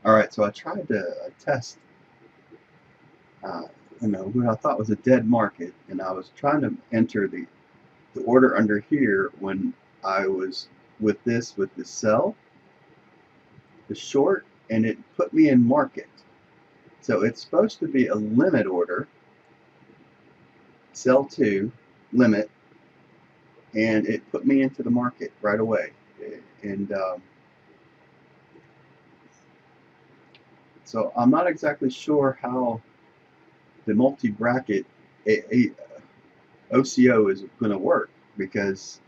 Alright, so I tried to test, uh, what I thought was a dead market, and I was trying to enter the order under here when I was with the sell, the short, and it put me in market. So it's supposed to be a limit order, sell to, limit, and it put me into the market right away. And so I'm not exactly sure how the multi-bracket OCO is going to work, because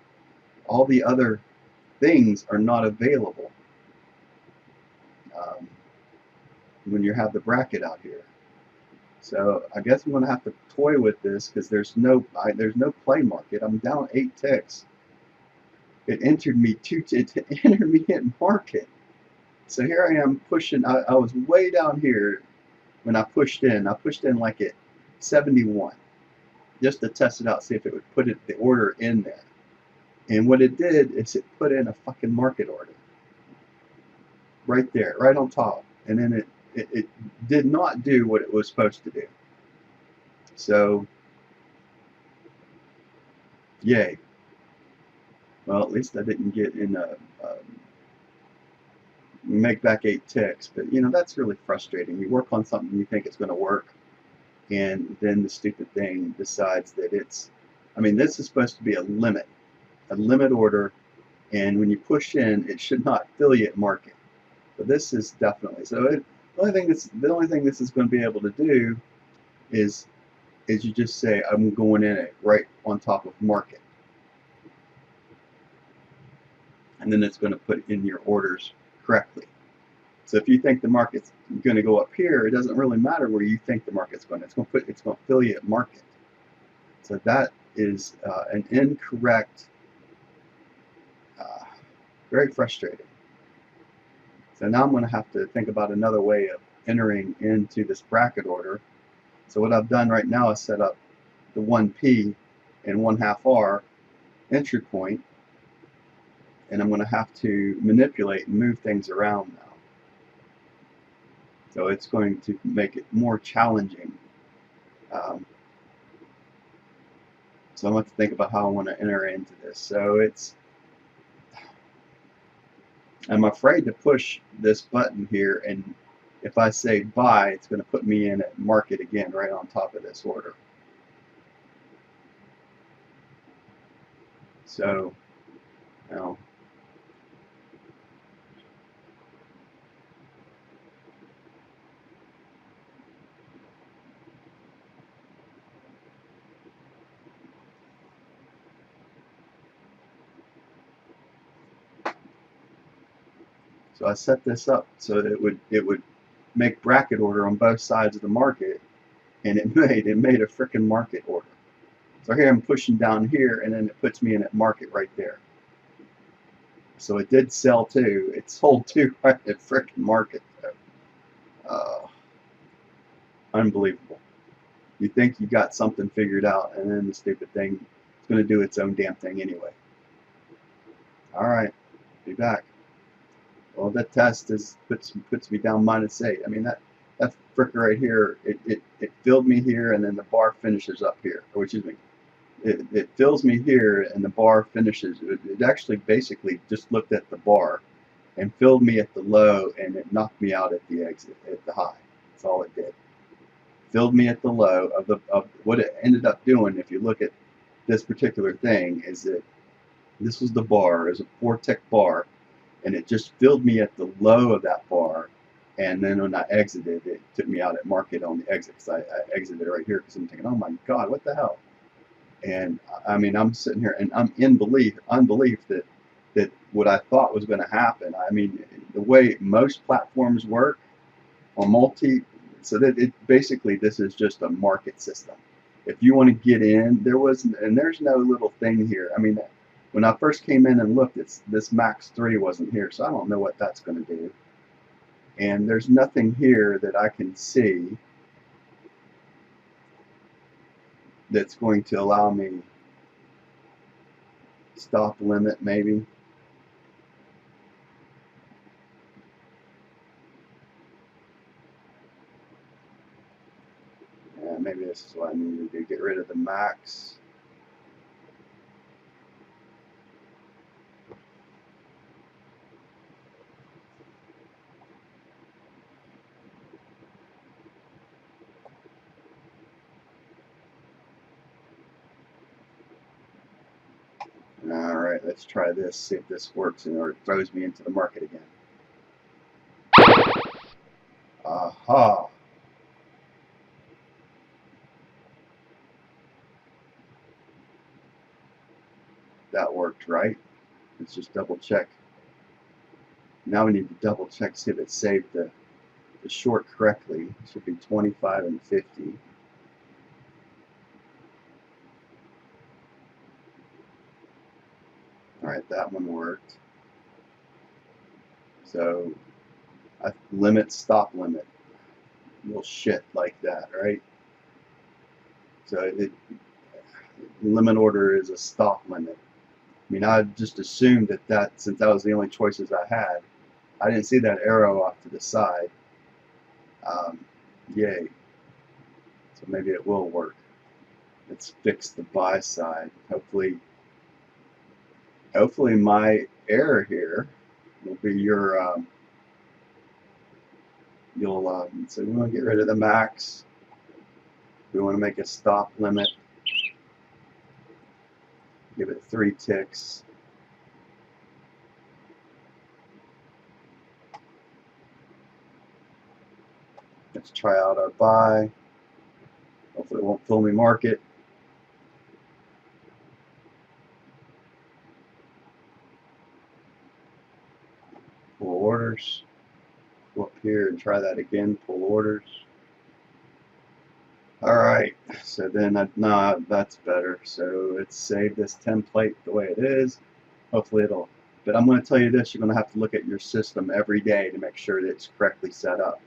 all the other things are not available um, when you have the bracket out here. So I guess I'm going to have to toy with this, because there's no play market. I'm down 8 ticks. It entered me it entered me in market. So here I am pushing. I was way down here when I pushed in. I pushed in like at 71 just to test it out, see if it would put the order in there. And what it did is it put in a fucking market order right there, right on top. And then it did not do what it was supposed to do. So, yay. Well, at least I didn't get in make back 8 ticks. But, that's really frustrating. You work on something, you think it's going to work, and then the stupid thing decides that this is supposed to be a limit order, and when you push in, it should not fill you at market. But this is definitely, the only thing this is going to be able to do is you just say, I'm going in it right on top of market. And then it's going to put in your orders correctly. So if you think the market's going to go up here, it doesn't really matter where you think the market's going. It's going to fill you at market. So that is an incorrect, very frustrating. So now I'm going to have to think about another way of entering into this bracket order. So what I've done right now is set up the 1P and 1/2 R entry point, and I'm going to have to manipulate and move things around now. So it's going to make it more challenging. So I'm going to have to think about how I want to enter into this. So I'm afraid to push this button here, and if I say buy, it's going to put me in at market again right on top of this order. So, so I set this up so that it would make bracket order on both sides of the market, and it made a freaking market order. So here I'm pushing down here, and then it puts me in at market right there. So it did sell too. It sold too right at freaking market. Unbelievable. You think you got something figured out, and then the stupid thing is going to do its own damn thing anyway. All right, be back. Well, that test puts me down -8. That fricker right here, it filled me here, and then the bar finishes up here. Or excuse me, it fills me here, and the bar finishes. It actually basically just looked at the bar and filled me at the low, and it knocked me out at the exit, at the high. That's all it did. Filled me at the low of what it ended up doing. If you look at this particular thing, is that this was the bar, it was a 4-tick bar, and it just filled me at the low of that bar. And then when I exited, it took me out at market on the exit, because I exited right here, because I'm thinking, oh my God, what the hell? And I'm sitting here and I'm in unbelief that what I thought was going to happen. The way most platforms work on multi, so that basically this is just a market system. If you want to get in, there's no little thing here. When I first came in and looked, this max 3 wasn't here, so I don't know what that's going to do. And there's nothing here that I can see that's going to allow me stop limit maybe. maybe this is what I need to do. Get rid of the max. Alright, let's try this, see if this works or it throws me into the market again. Aha! That worked, right? Let's just double check. Now we need to double check, see if it saved the short correctly. It should be 25 and 50. Alright, that one worked. So, limit, stop limit. Little shit like that, right? So, limit order is a stop limit. I mean, I just assumed that since that was the only choices I had, I didn't see that arrow off to the side. Yay. So maybe it will work. Let's fix the buy side. Hopefully my error here will be your, so we want to get rid of the max. We want to make a stop limit. Give it 3 ticks. Let's try out our buy. Hopefully it won't fill me market. Pull orders. Go up here and try that again. Pull orders. Alright, so then, that's better. So let's save this template the way it is. Hopefully it'll, but I'm going to tell you this, you're going to have to look at your system every day to make sure that it's correctly set up.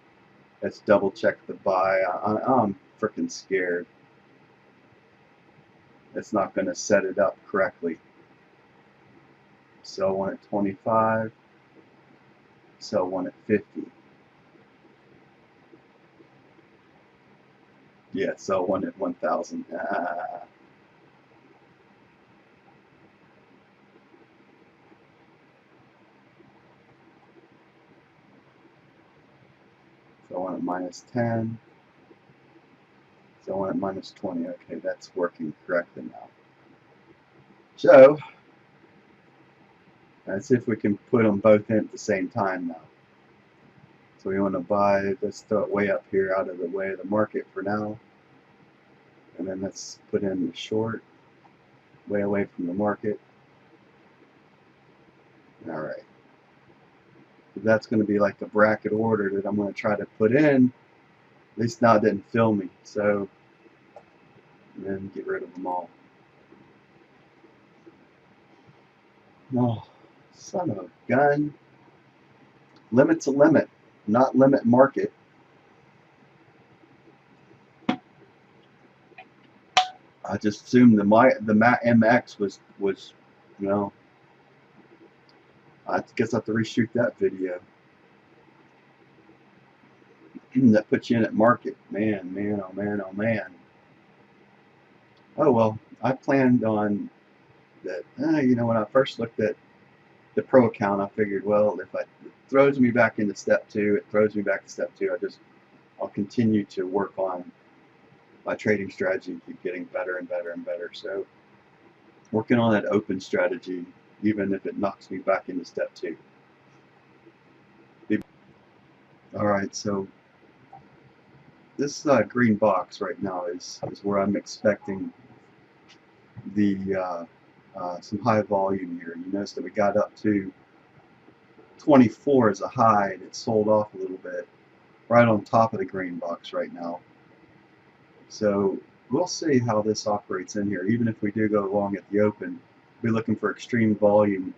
Let's double check the buy. I'm freaking scared. It's not going to set it up correctly. Sell one at 25. Sell one at 50. Yeah, sell one at 1,000. Sell one at minus 10. Sell one at minus 20. Okay, that's working correctly now. So, let's see if we can put them both in at the same time now. So we want to buy, let's throw it way up here out of the way of the market for now. And then let's put in the short, way away from the market. Alright. That's going to be like the bracket order that I'm going to try to put in. At least now it didn't fill me. So, and then get rid of them all. Oh, son of a gun. Limit's a limit, not limit market. I just assumed the MX was you know, I guess I have to reshoot that video. That puts you in at market. Man, oh man, oh man. Oh well, I planned on that. You know, when I first looked at the pro account, I figured, well, if it throws me back into step 2, it throws me back to step 2. I'll continue to work on my trading strategy and keep getting better and better and better. So, working on that open strategy, even if it knocks me back into step 2. Alright, so this green box right now is where I'm expecting the some high volume here. You notice that we got up to 24 as a high and it sold off a little bit right on top of the green box right now. So we'll see how this operates in here. Even if we do go long at the open, we're looking for extreme volume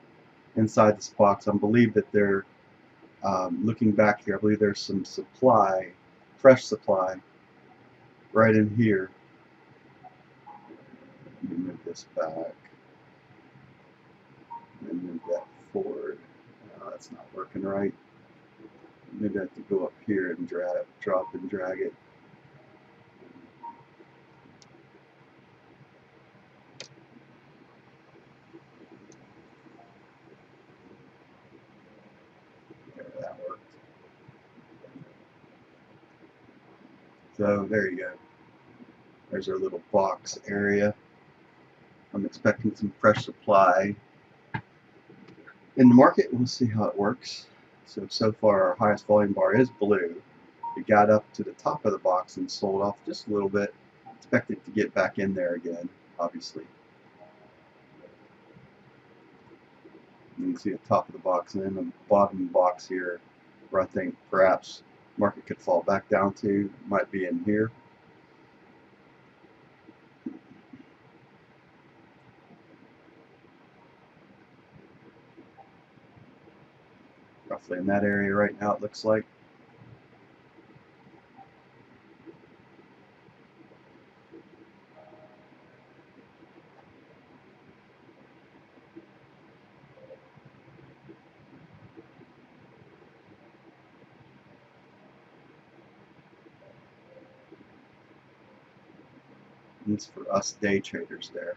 inside this box. I believe that they're looking back here, I believe there's some supply, fresh supply right in here. Let me move this back and move that forward. No, that's not working right. Maybe I have to go up here and drop and drag it. So there you go. There's our little box area. I'm expecting some fresh supply in the market. We'll see how it works. So far our highest volume bar is blue. It got up to the top of the box and sold off just a little bit. Expect it to get back in there again, obviously. You can see the top of the box and then the bottom box here, where I think perhaps market could fall back down to, might be in here. Roughly in that area right now, it looks like. And it's for us day traders there.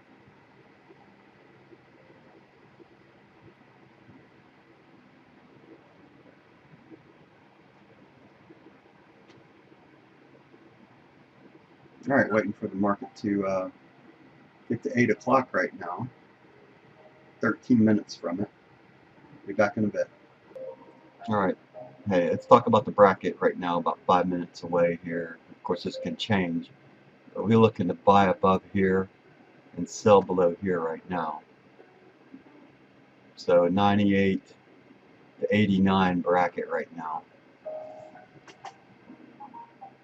All right, waiting for the market to get to 8 o'clock right now. 13 minutes from it. Be back in a bit. All right. Hey, let's talk about the bracket right now, about 5 minutes away here. Of course, this can change. But we're looking to buy above here and sell below here right now. So 98 to 89 bracket right now.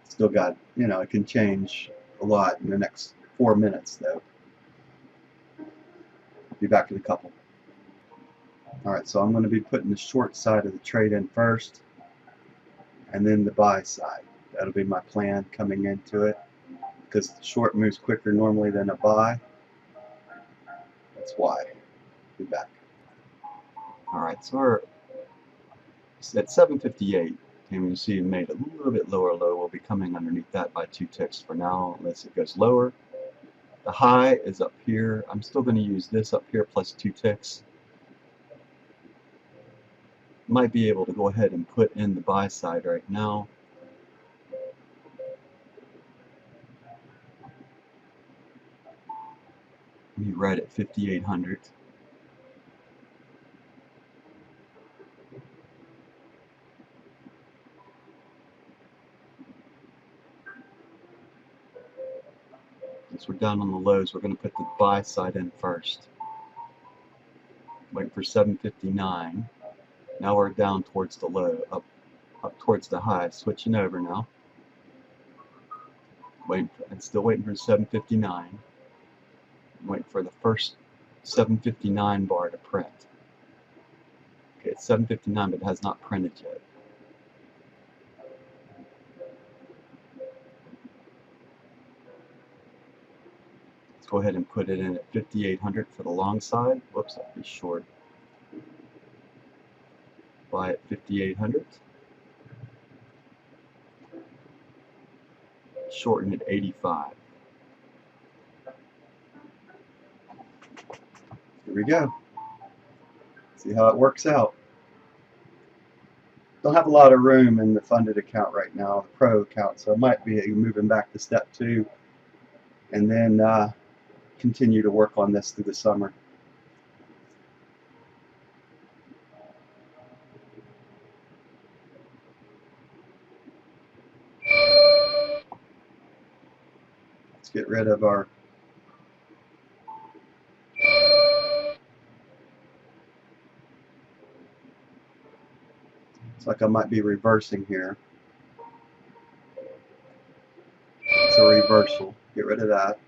Still got, it can change a lot in the next 4 minutes though. Be back in a couple. Alright, so I'm going to be putting the short side of the trade in first and then the buy side. That'll be my plan coming into it, because the short moves quicker normally than a buy. That's why. Be back. Alright, so we're at 758, and you see it made a little bit lower low. We'll be coming underneath that by 2 ticks for now, unless it goes lower. The high is up here. I'm still going to use this up here plus 2 ticks. Might be able to go ahead and put in the buy side right now. Be right at 5,800. Since we're down on the lows, we're going to put the buy side in first. Waiting for 759. Now we're down towards the low, up towards the high. Switching over now. I'm still waiting for 759. I'm waiting for the first 759 bar to print. Okay, it's 759, but it has not printed yet. Let's go ahead and put it in at 5,800 for the long side. Whoops, that'd be short. Buy at 5,800. Shorten at 85. Here we go. See how it works out. Don't have a lot of room in the funded account right now, the pro account, so I might be moving back to step 2 and then continue to work on this through the summer. Let's get rid of our Looks like I might be reversing here. It's a reversal. Get rid of that.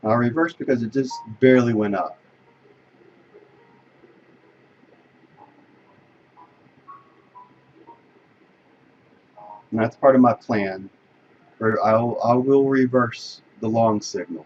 I'll reverse because it just barely went up. And that's part of my plan. Or I will reverse the long signal.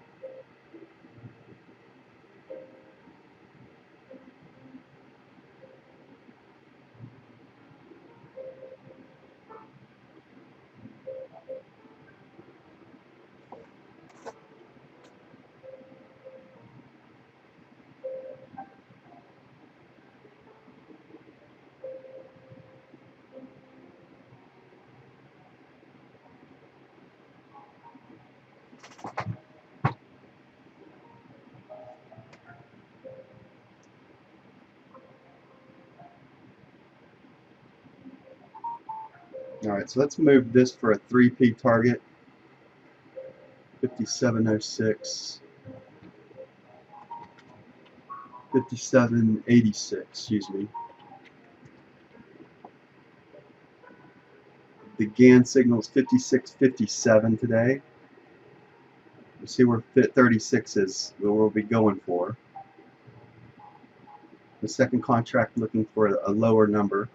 Alright, so let's move this for a 3P target. 5706. 5786, excuse me. The GAN signal is 5657 today. You see where fit 36 is, where we'll be going for. The second contract looking for a lower number,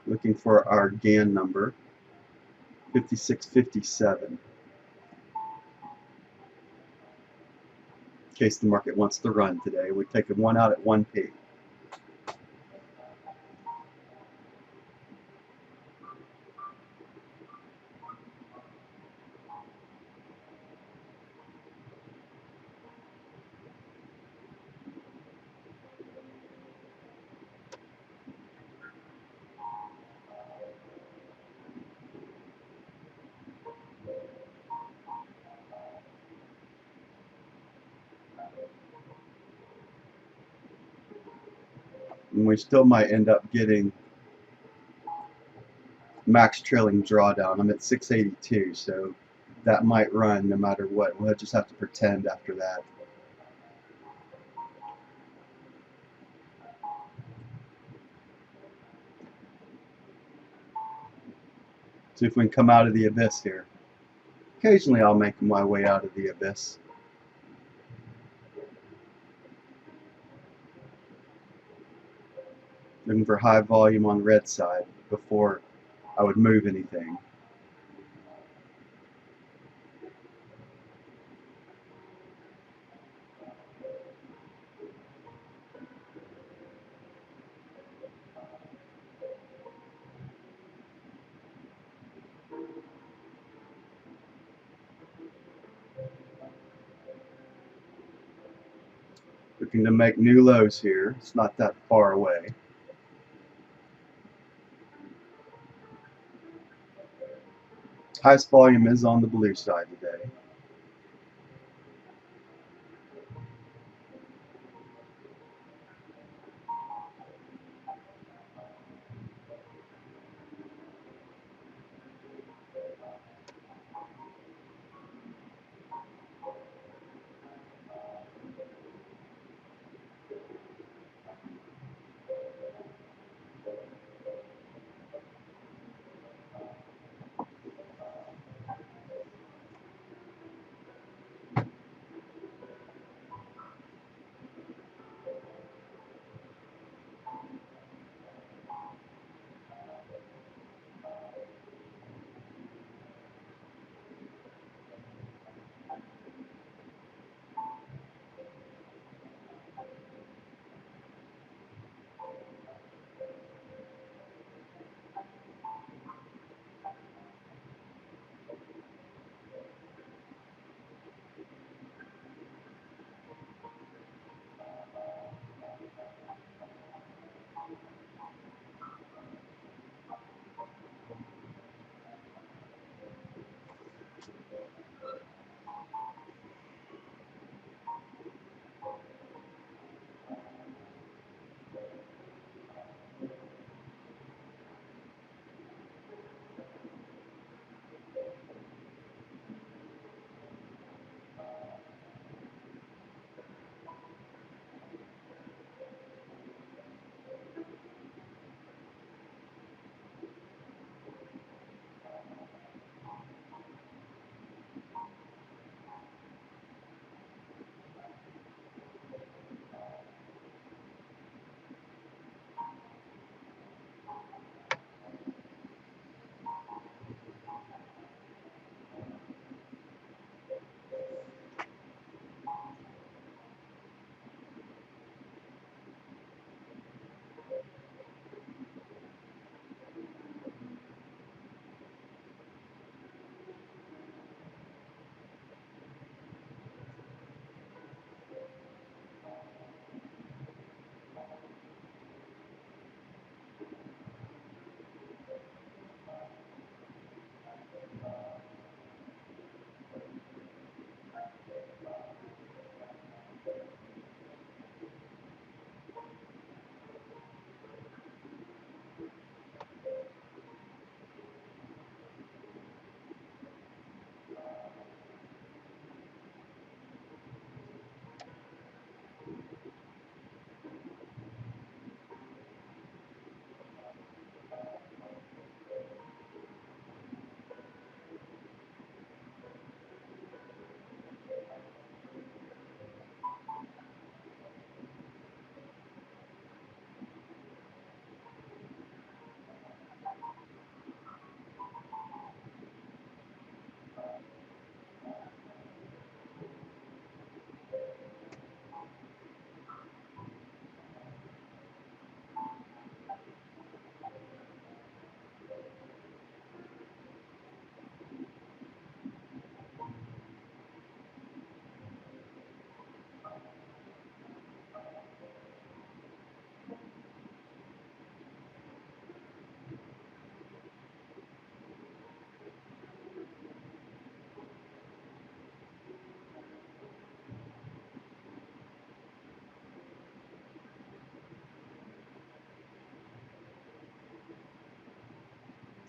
looking for our GAN number, 5657. In case the market wants to run today, we're taking one out at 1P. And we still might end up getting max trailing drawdown. I'm at 682, so that might run no matter what. We'll just have to pretend after that. See if we can come out of the abyss here. Occasionally I'll make my way out of the abyss. Looking for high volume on the red side before I would move anything. Looking to make new lows here. It's not that far away. Highest volume is on the blue side today.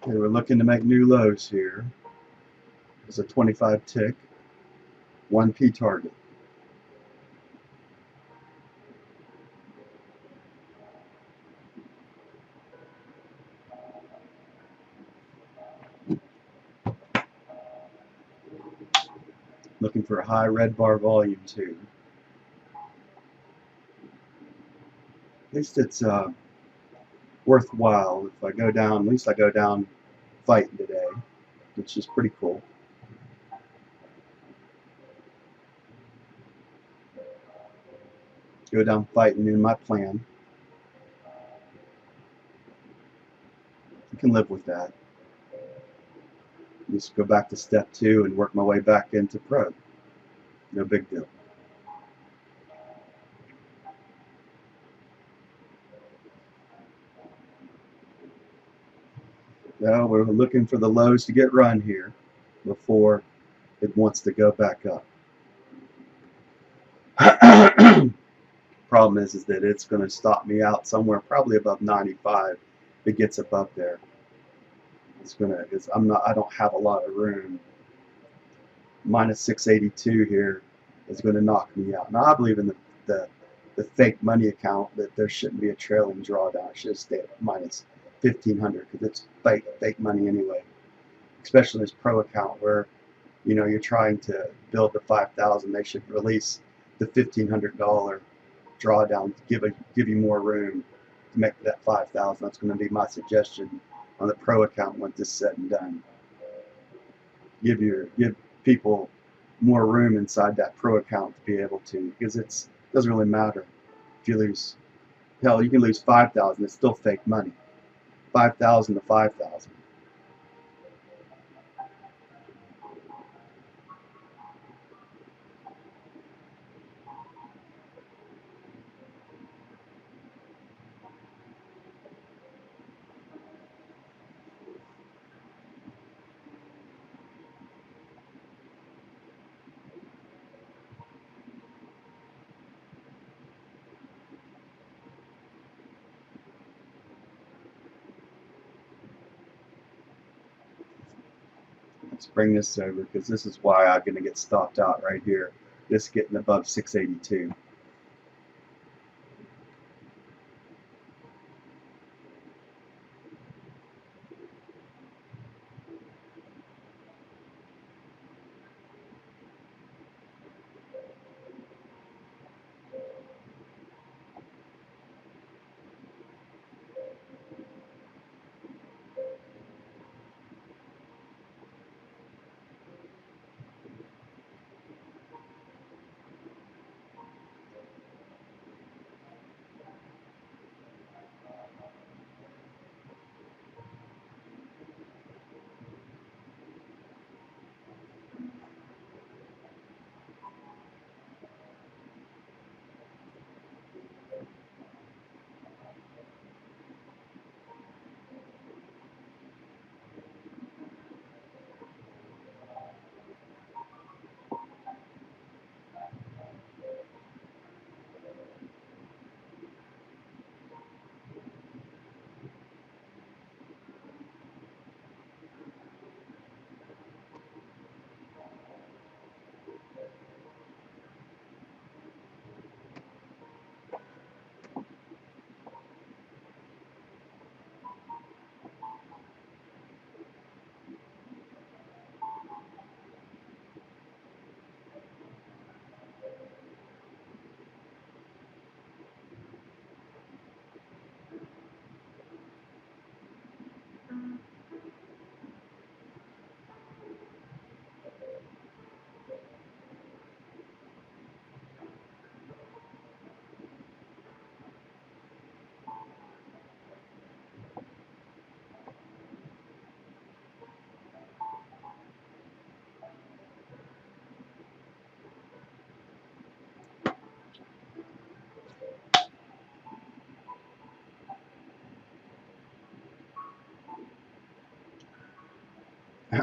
Okay, we're looking to make new lows here. It's a 25 tick, 1P target. Looking for a high red bar volume too. At least it's worthwhile. If I go down, at least I go down fighting today, which is pretty cool. Go down fighting in my plan. You can live with that. Just go back to step 2 and work my way back into pro. No big deal. Now we're looking for the lows to get run here before it wants to go back up. Problem is that it's going to stop me out somewhere probably above 95. If it gets above there, I don't have a lot of room. Minus 682 here is going to knock me out. Now I believe in the fake money account that there shouldn't be a trailing drawdown. It should stay at minus 1500 because it's fake money anyway. Especially this pro account where you're trying to build the 5,000. They should release the $1,500 drawdown to give you more room to make that 5,000. That's going to be my suggestion on the pro account once this is said and done. Give people more room inside that pro account to be able to, because it doesn't really matter if you lose. Hell, you can lose 5,000. It's still fake money. 5,000 to 5,000. Let's bring this over because this is why I'm going to get stopped out right here. This getting above 682.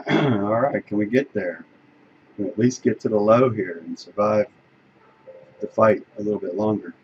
All right, can we get there? Can we at least get to the low here and survive the fight a little bit longer?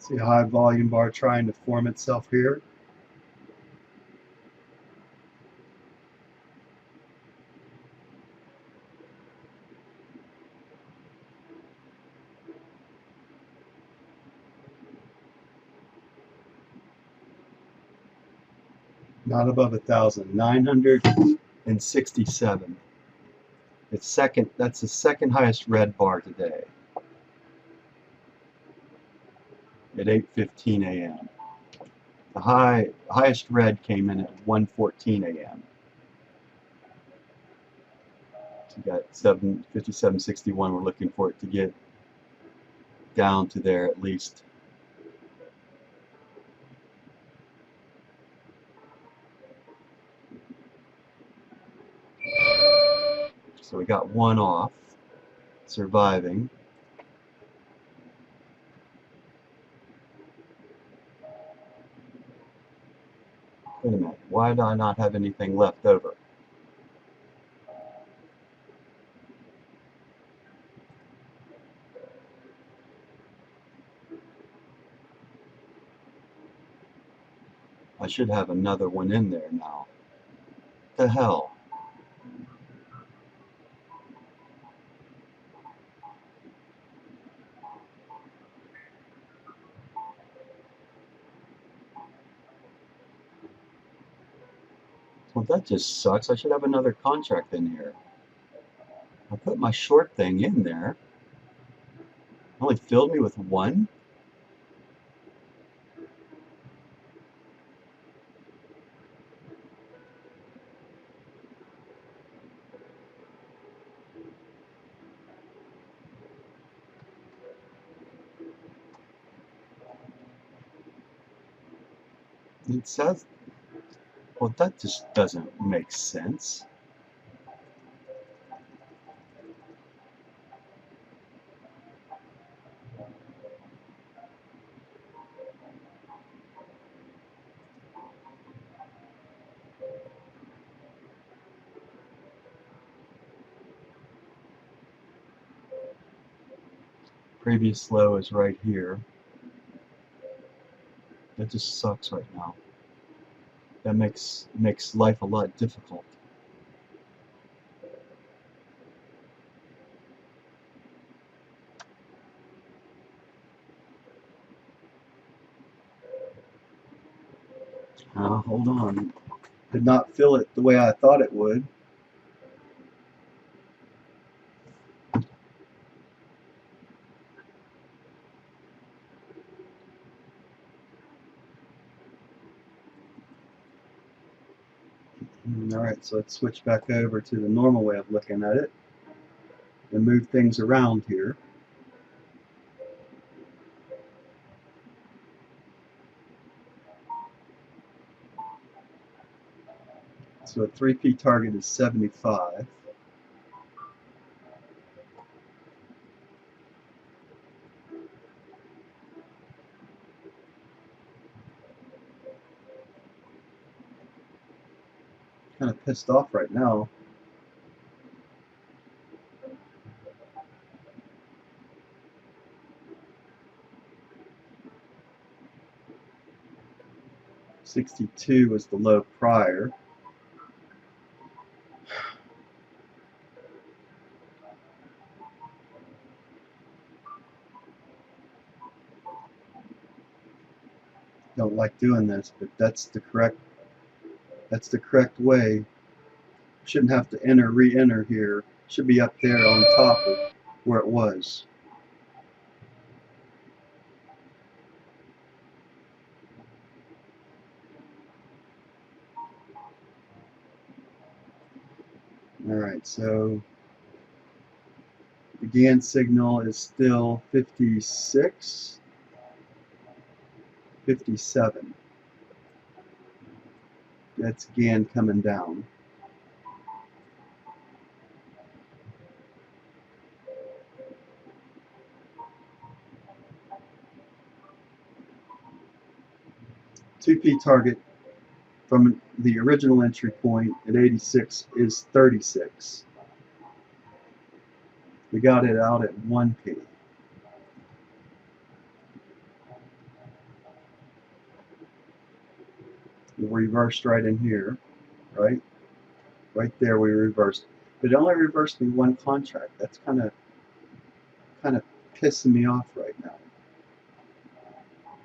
See a high volume bar trying to form itself here. Not above 1,000. 967. It's second. That's the second highest red bar today at 8:15 a.m. The highest red came in at 1:14 a.m. So we got 57.61. We're looking for it to get down to there at least. So we got one off, surviving. Wait a minute, why do I not have anything left over? I should have another one in there now. What the hell? Well, that just sucks. I should have another contract in here. I put my short thing in there. It only filled me with one? It says, well, that just doesn't make sense. Previous low is right here. That just sucks right now. That makes life a lot difficult. Hold on. Did not fill it the way I thought it would. Alright, so let's switch back over to the normal way of looking at it and move things around here. So a 3P target is 75. Kind of pissed off right now. $62 was the low prior. Don't like doing this, but that's the correct way. Shouldn't have to enter, re-enter here. Should be up there on top of where it was. Alright, so the GAN signal is still 56, 57. That's GAN coming down. $2P target from the original entry point at 86 is 36. We got it out at 1P. We reversed right in here, right? Right there we reversed. But it only reversed me one contract. That's kind of pissing me off right now.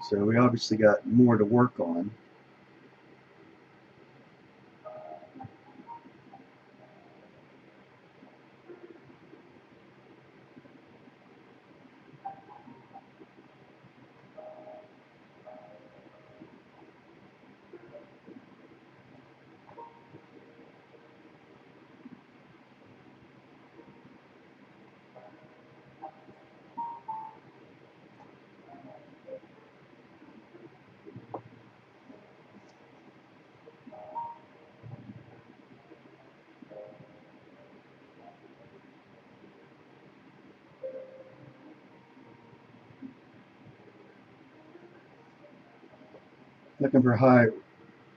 So we obviously got more to work on. Looking for high.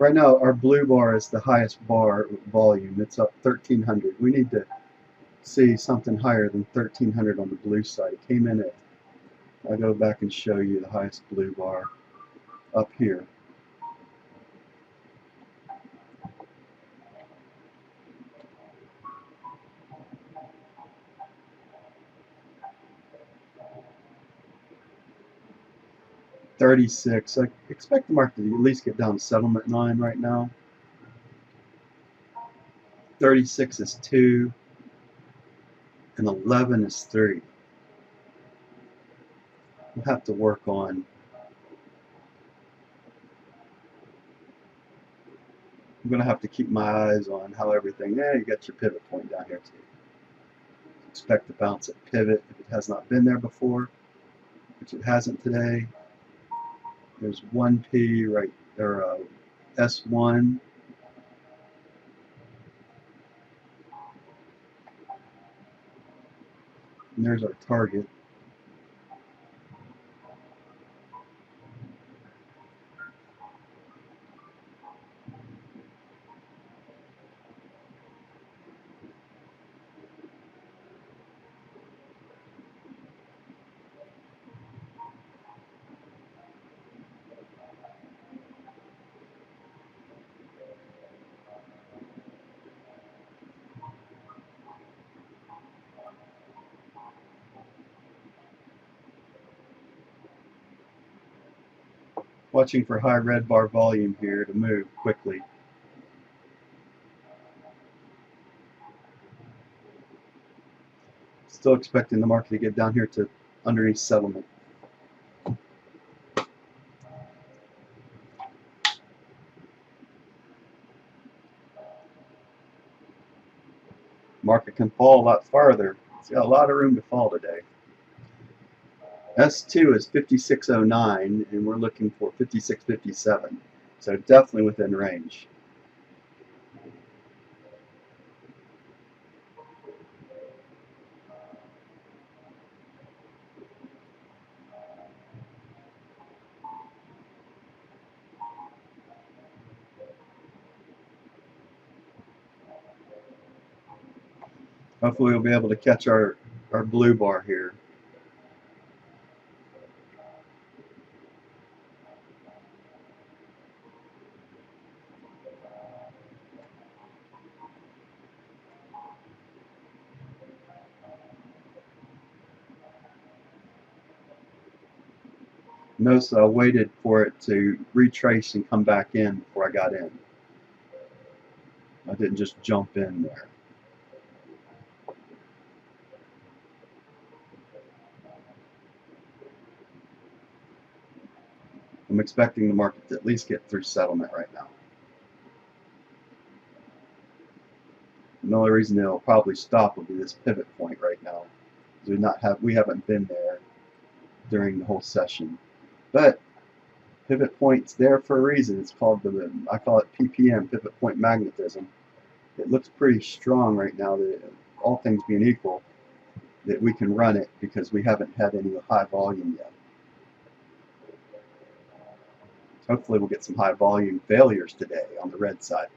Right now our blue bar is the highest bar volume. It's up 1300. We need to see something higher than 1300 on the blue side. It came in at, I'll go back and show you the highest blue bar up here. $36. I expect the market to at least get down to settlement 9 right now. 36 is 2 and 11 is 3. We'll have to work on. I'm going to have to keep my eyes on how everything. Yeah, you got your pivot point down here too. Expect to bounce at pivot if it has not been there before, which it hasn't today. There's 1P right there, S1. And there's our target. Watching for high red bar volume here to move quickly. Still expecting the market to get down here to underneath settlement. Market can fall a lot farther. It's got a lot of room to fall today. S2 is 5609 and we're looking for 5657. So definitely within range. Hopefully we'll be able to catch our blue bar here. Notice I waited for it to retrace and come back in before I got in. I didn't just jump in there. I'm expecting the market to at least get through settlement right now. The only reason it'll probably stop will be this pivot point right now. We haven't been there during the whole session. But pivot point's there for a reason. It's called I call it PPM, pivot point magnetism. It looks pretty strong right now that all things being equal, that we can run it because we haven't had any high volume yet. Hopefully we'll get some high volume failures today on the red side.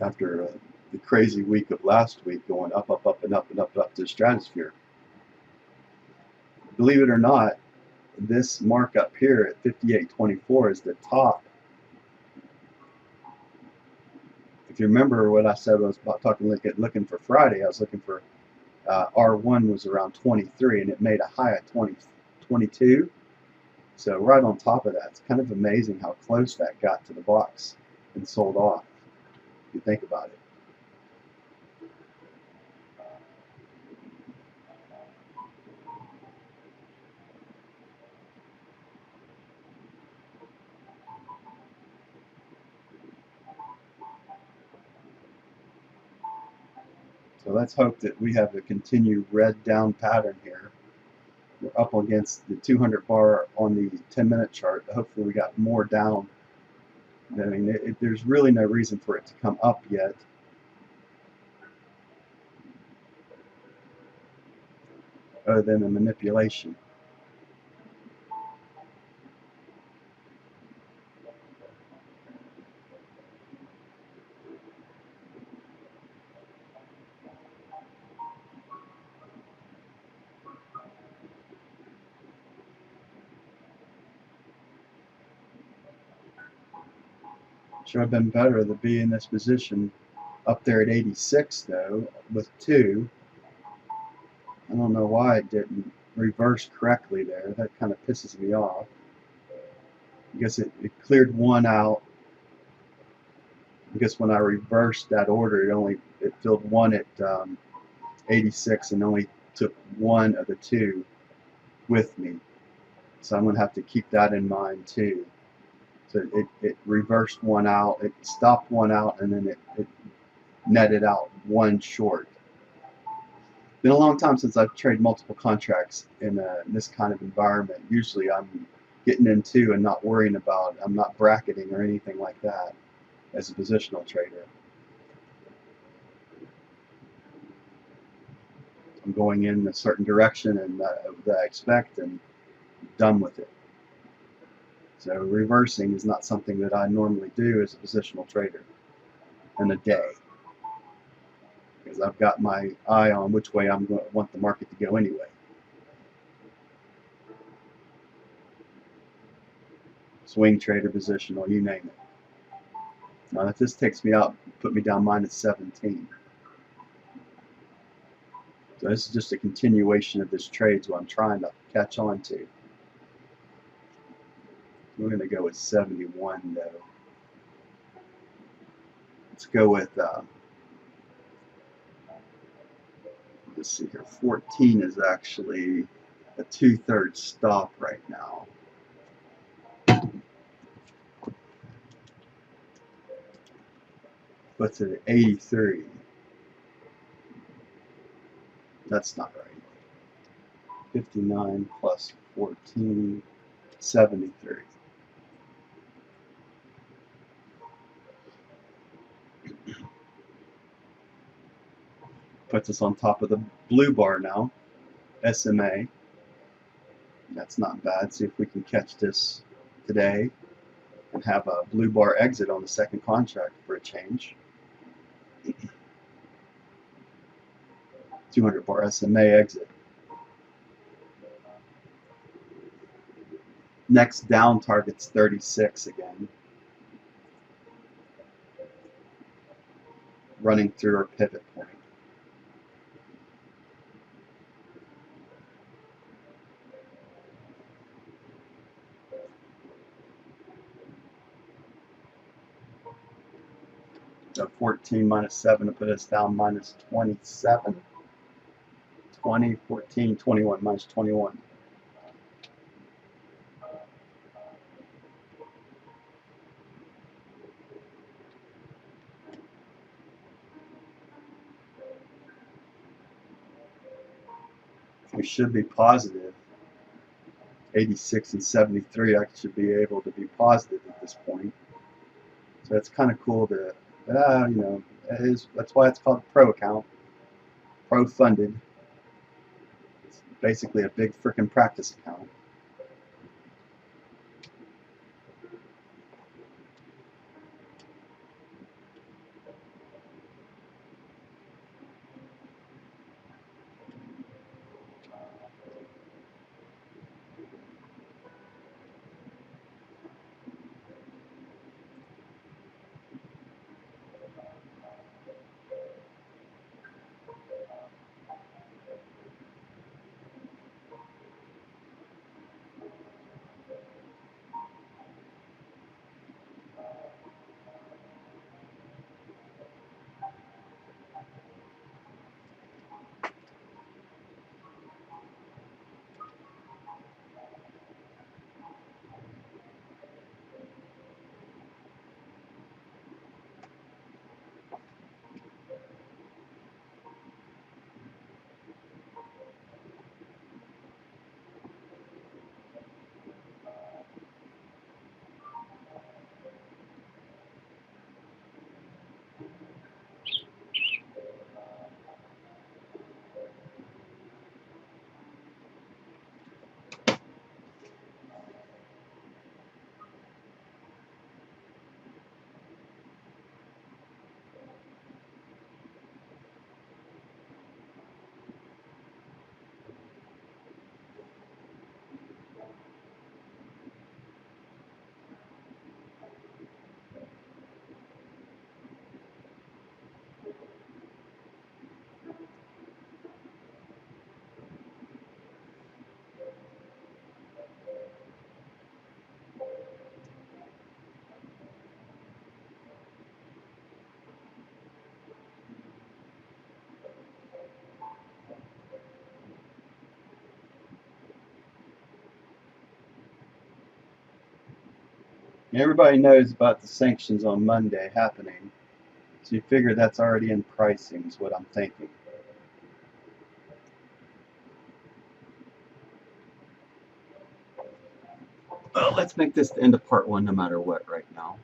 After the crazy week of last week going up, up, up, and up, and up, and up to the stratosphere. Believe it or not, this mark up here at 58.24 is the top If you remember what I said was about looking for Friday, I was looking for R1 was around 23 and it made a high of 22. So right on top of that, it's kind of amazing how close that got to the box and sold off, if you think about it. So let's hope that we have a continued red down pattern here. We're up against the 200 bar on the 10-minute chart. Hopefully we got more down. I mean, there's really no reason for it to come up yet. Other than a manipulation. Should have been better to be in this position up there at 86 though with 2. I don't know why it didn't reverse correctly there. That kind of pisses me off. I guess it cleared 1 out. I guess when I reversed that order, it filled 1 at 86 and only took 1 of the 2 with me. So I'm going to have to keep that in mind too. So it reversed 1 out, it stopped 1 out, and then it netted out 1 short. Been a long time since I've traded multiple contracts in this kind of environment. Usually I'm getting into and not worrying about, I'm not bracketing or anything like that as a positional trader. I'm going in a certain direction and that I expect and done with it. So reversing is not something that I normally do as a positional trader in a day, because I've got my eye on which way I'm going to want the market to go anyway. Swing trader, positional, you name it. Now if this takes me out, put me down minus 17. So this is just a continuation of this trade, so I'm trying to catch on to. We're going to go with 71 though. Let's go with, let's see here, 14 is actually a 2/3 stop right now. Puts it at 83. That's not right. 59 plus 14, 73. Puts us on top of the blue bar now, SMA. That's not bad. See if we can catch this today and have a blue bar exit on the second contract for a change. 200 bar SMA exit. Next down target's 36 again. Running through our pivot point. So 14 minus 7 to put us down minus 27. 20, 14, 21, minus 21. We should be positive. 86 and 73, I should be able to be positive at this point. So it's kind of cool to, you know, that's why it's called Pro account. Pro funded. It's basically a big frickin' practice account. Everybody knows about the sanctions on Monday happening, so you figure that's already in pricing, is what I'm thinking. Well, let's make this the end of part one no matter what right now.